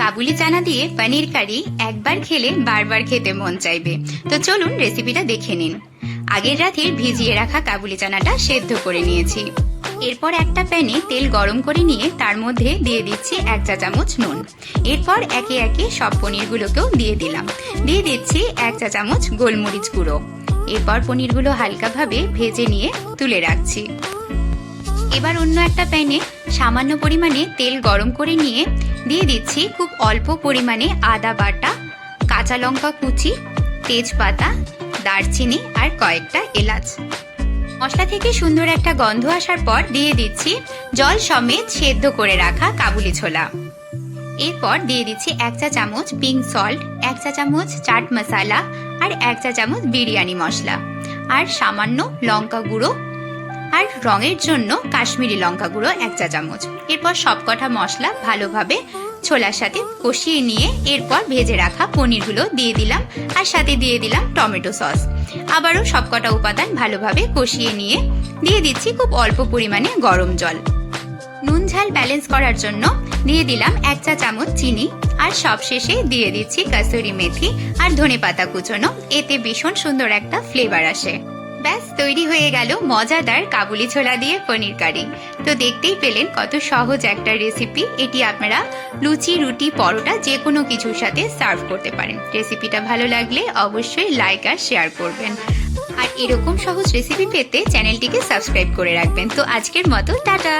কাবুলি চানা দিয়ে পনির কারি একবার খেলে বারবার খেতে মন চাইবে। তো চলুন রেসিপিটা দেখে নিন। আগের রাতের ভিজিয়ে রাখা কাবুলি চানাটা সেদ্ধ করে নিয়েছি। এরপর একটা প্যানে তেল গরম করে নিয়ে তার মধ্যে দিয়ে দিচ্ছি 1 চা চামচ নুন। এরপর একে একে সব পনিরগুলোকেও দিয়ে দিলাম। দিয়ে দিচ্ছি 1 চা চামচ গোলমরিচ গুঁড়ো। এরপর পনিরগুলো হালকাভাবে ভেজে নিয়ে তুলে রাখছি। এবার অন্য একটা প্যানে সামান্য পরিমাণে তেল গরম করে নিয়ে দিয়ে দিচ্ছি খুব অল্প পরিমাণে আদা বাটা, কাঁচা লঙ্কা কুচি, তেজপাতা, দারচিনি আর কয়েকটা এলাচ। মশলা থেকে সুন্দর একটা গন্ধ আসার পর দিয়ে দিচ্ছি জল সমেত সেদ্ধ করে রাখা কাবুলি ছোলা। এরপর দিয়ে দিচ্ছি 1 চা চামচ পিঙ্ক সল্ট, 1 চা চামচ চাট মশলা আর 1 চা চামচ বিরিয়ানি মশলা আর সামান্য লঙ্কা গুঁড়ো আর রঙের জন্য কাশ্মীরি লঙ্কা গুঁড়ো 1 চা চামচ। এরপর সবকটা মশলা ভালোভাবে ছোলার সাথে কষিয়ে নিয়ে এরপর ভেজে রাখা পনিরগুলো দিয়ে দিলাম আর সাথে দিয়ে দিলাম টমেটো সস। আবারও সবকটা উপাদান ভালোভাবে কষিয়ে নিয়ে দিয়ে দিচ্ছি খুব অল্প পরিমাণে গরম জল। নুন ঝাল ব্যালেন্স করার জন্য দিয়ে দিলাম 1 চা চামচ চিনি আর সবশেষে দিয়ে দিচ্ছি কসুরি মেথি আর ধনেপাতা কুচনো। এতে ভীষণ সুন্দর একটা ফ্লেভার আসে। ব্যাস তৈরি হয়ে গেল মজাদার কাবুলি ছোলা দিয়ে পনির কারি। তো দেখতেই পেলেন কত সহজ একটা রেসিপি। এটি আপনারা লুচি, রুটি, পরোটা যে কোনো কিছুর সাথে সার্ভ করতে পারেন। রেসিপিটা ভালো লাগলে অবশ্যই লাইক আর শেয়ার করবেন। আর এরকম সহজ রেসিপি পেতে চ্যানেলটিকে সাবস্ক্রাইব করে রাখবেন। তো আজকের মতো টাটা।